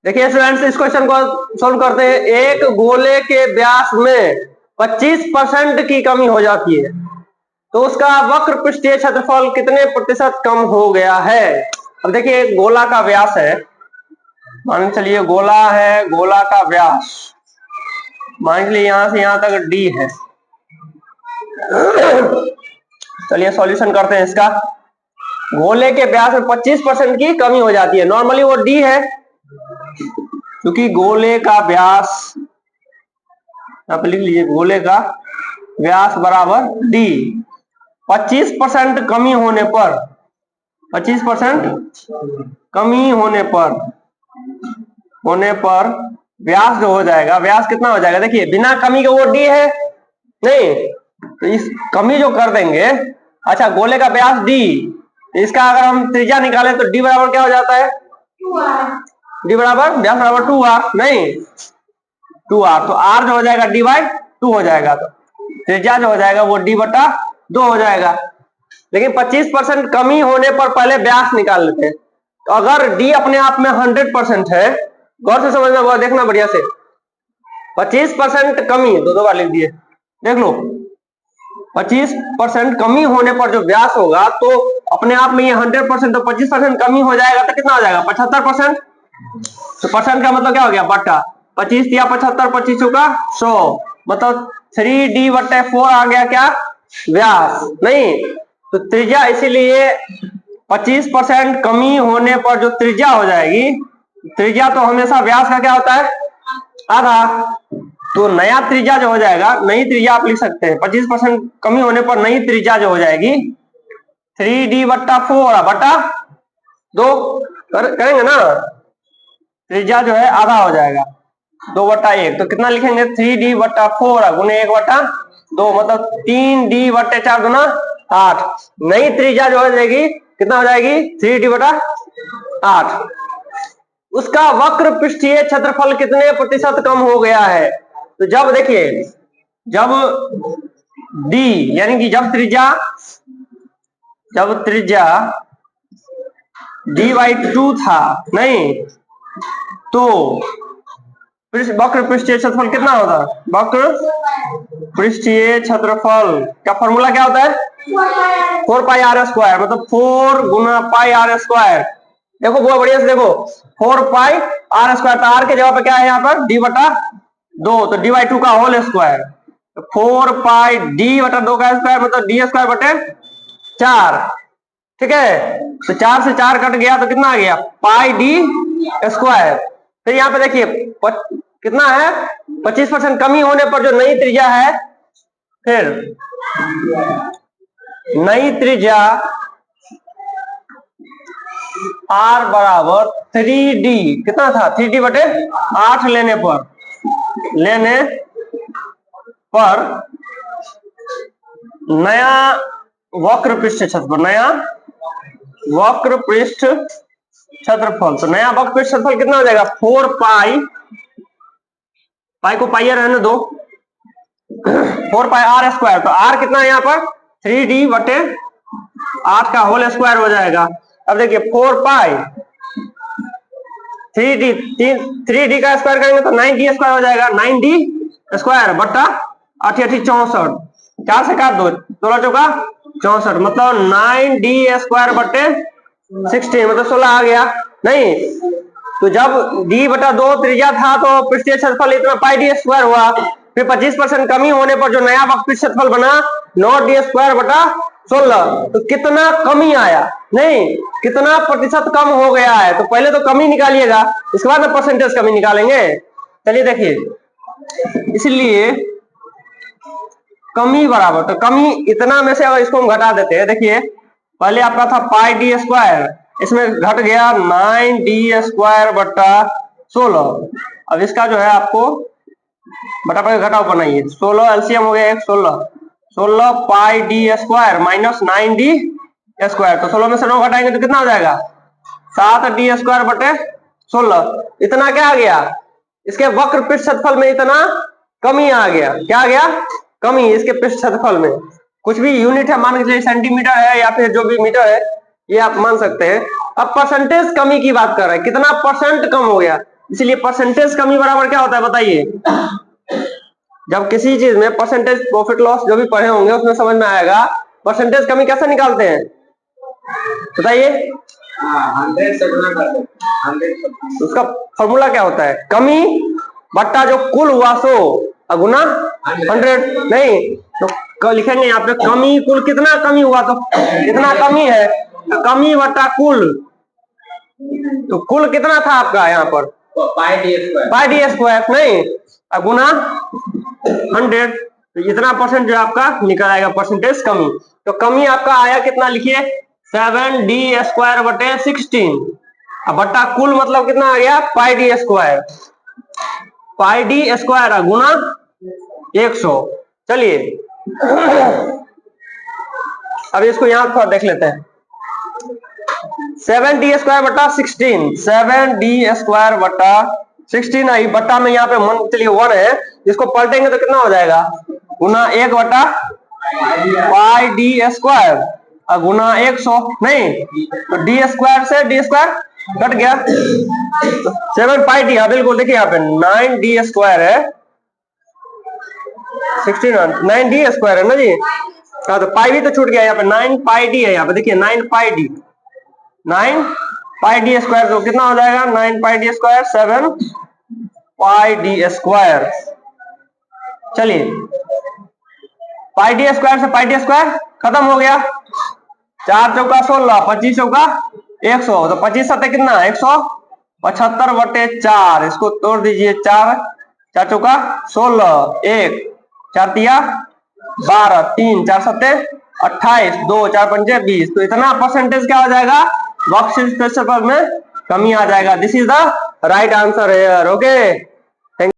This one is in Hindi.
देखिए स्टूडेंट्स, इस क्वेश्चन को सोल्व करते हैं। एक गोले के व्यास में 25% की कमी हो जाती है तो उसका वक्र पृष्ठीय क्षेत्रफल कितने प्रतिशत कम हो गया है। अब देखिए एक गोला का व्यास है, मान चलिए गोला है, गोला का व्यास मान लीजिए यहां से यहां तक डी है। चलिए सॉल्यूशन करते हैं इसका। गोले के व्यास में 25% की कमी हो जाती है, नॉर्मली वो डी है क्योंकि गोले का व्यास, आप लिख लीजिए गोले का व्यास बराबर डी। 25% कमी होने पर, 25% कमी होने पर व्यास जो हो जाएगा, व्यास कितना हो जाएगा, देखिए बिना कमी के वो डी है नहीं, तो इस कमी जो कर देंगे, अच्छा गोले का व्यास डी, इसका अगर हम त्रिज्या निकालें तो डी बराबर क्या हो जाता है, डी बराबर व्यास बराबर 2r, नहीं 2r, तो r जो हो जाएगा डी बाई 2 हो जाएगा, तो त्रिज्या जो हो जाएगा वो डी बटा 2 हो जाएगा। लेकिन 25% कमी होने पर पहले व्यास निकाल लेते हैं। तो अगर डी अपने आप में 100% है, गौर से समझना होगा, देखना बढ़िया से, 25% कमी, दो बार लिख दिए, देख लो 25% कमी होने पर जो व्यास होगा तो अपने आप में ये 100%, तो 25% कमी हो जाएगा तो कितना हो जाएगा 75%। तो परसेंट का मतलब क्या हो गया बटा 25 दिया 75, 25 का 100, मतलब 3d/4 आ गया क्या व्यास, नहीं तो त्रिज्या, इसीलिए 25% कमी होने पर जो त्रिज्या हो जाएगी, त्रिज्या तो हमेशा व्यास का क्या होता है आधा, तो नया त्रिज्या जो हो जाएगा, नई त्रिज्या आप लिख सकते हैं, 25% कमी होने पर नई त्रिज्या जो हो जाएगी 3d/4 बटा 2 करेंगे ना, त्रिज्या जो है आधा हो जाएगा 2/1, तो कितना लिखेंगे 3d/4 गुने 1/2, मतलब 3d/4 गुना 8। नई त्रिज्या जो हो जाएगी कितना हो जाएगी 3d/8। उसका वक्र पृष्ठीय क्षेत्रफल कितने प्रतिशत कम हो गया है। तो जब देखिए, जब d यानी कि जब त्रिज्या d/2 था, नहीं तो वक्र पृष्ठीय क्षेत्रफल कितना होता है, वक्र पृष्ठीय क्षेत्रफल का फॉर्मूला क्या होता है 4πr², मतलब 4 गुना πr²। देखो बहुत बढ़िया से देखो, 4πr², तो r के जगह पे क्या है यहाँ पर d/2, तो d/2 का होल स्क्वायर, 4πd/2 का स्क्वायर, मतलब d²/4, ठीक है। तो 4 से 4 कट गया तो कितना आ गया πd²। फिर यहाँ पे देखिए कितना है 25% कमी होने पर जो नई त्रिज्या है, फिर नई त्रिज्या r बराबर 3d, कितना था 3d/8 लेने पर नया वक्र पृष्ठ क्षेत्रफल, नया वक्र पृष्ठ क्षेत्रफल, तो नया वक्र पृष्ठ क्षेत्रफल कितना हो जाएगा 4π, पाई को पाई रहने दो, 4πr², तो r कितना है यहाँ पर 3d/8 का होल स्क्वायर हो जाएगा। अब देखिए 4π 3d का स्क्वायर करेंगे तो 9d² हो जाएगा, 9d² बट्टा 8 8 64, 4 से काट दो, 16 चौका 64, मतलब 9d² / 16, मतलब 16 आ गया, नहीं तो जब d/2 त्रिज्या था तो पृष्ठीय क्षेत्रफल इतना πd² हुआ, फिर 25% कमी होने पर जो नया वक्र पृष्ठ क्षेत्रफल बना 9d²/16, तो कितना कमी आया, नहीं कितना प्रतिशत कम हो गया है। तो पहले तो कमी निकालिएगा, इसके बाद में परसेंटेज कमी निकालेंगे। चलिए देखिए, इसलिए कमी बराबर, तो कमी इतना में से अगर इसको हम घटा देते हैं, देखिए पहले आपका था πd², इसमें घट गया 9d²/16। अब इसका जो है आपको बटा पर घटाव बनाइए, 16 एलसीएम हो गया 16, 16 πd² माइनस 9d², तो 16 में से 9 घटाएंगे तो कितना हो जाएगा 7d²/16। इतना क्या आ गया, इसके वक्र पृष्ठ क्षेत्रफल में इतना कमी आ गया, क्या आ गया कमी इसके पृष्ठ क्षेत्रफल में। कुछ भी यूनिट है, मान के चलिए सेंटीमीटर है या फिर जो भी मीटर है, ये आप मान सकते हैं। अब परसेंटेज कमी की बात कर रहे हैं, कितना परसेंट कम हो गया, इसलिए परसेंटेज कमी बराबर क्या होता है बताइए। जब किसी चीज में परसेंटेज प्रॉफिट लॉस जो भी पढ़े होंगे उसमें समझ में आएगा। परसेंटेज कमी कैसे निकालते हैं बताइए। 100 से गुना करते हैं 100। उसका फॉर्मूला क्या होता है, कमी बट्टा जो कुल हुआ सो गुना 100। नहीं तो लिखेंगे यहाँ पे कमी कुल कितना कमी हुआ तो कितना कमी है, तो कमी बट्टा कुल, तो कुल कितना था आपका यहाँ पर पाई डी स्क्वायर नहीं गुना 100। तो इतना परसेंट जो आपका निकल आएगा परसेंटेज कमी। तो कमी आपका आया कितना लिखिए 7d² बटे 16। अब बट्टा कुल मतलब कितना आ गया पाई डी स्क्वायर गुना 100। चलिए अब इसको यहां थोड़ा देख लेते हैं। 7d² बटा 16, 7d² बटा 16 आई बट्टा में यहाँ पे मन चलिए 1 है, इसको पलटेंगे तो कितना हो जाएगा गुना 1 बटा पाई डी स्क्वायर गुना 100। नहीं तो d² से d² कट गया 7 पाई डी। हाँ बिल्कुल देखिए यहाँ पे 9d² है 16 9d² है ना जी। हाँ तो पाई भी तो छूट गया यहाँ पे 9 पाई डी है यहाँ पे देखिए 9 पाई डी 9 पाई डी स्क्वायर तो कितना हो जाएगा 9 पाई डी स्क्वायर 7 पाई डी स्क्वायर। चलिए पाई डी स्क्वायर से पाई डी स्क्वायर खत्म हो गया। 4 चौका 16 25 चौका 100 तो 25 सत्ते कितना 175 बटे 4। इसको तोड़ दीजिए 4 4 चौका 16 1 4 तिया 12 3 4 सत्ते 28 2 4 पंजे 20। तो इतना परसेंटेज क्या हो जाएगा बॉक्स स्पेशल में कमी आ जाएगा। This is the right answer है। ओके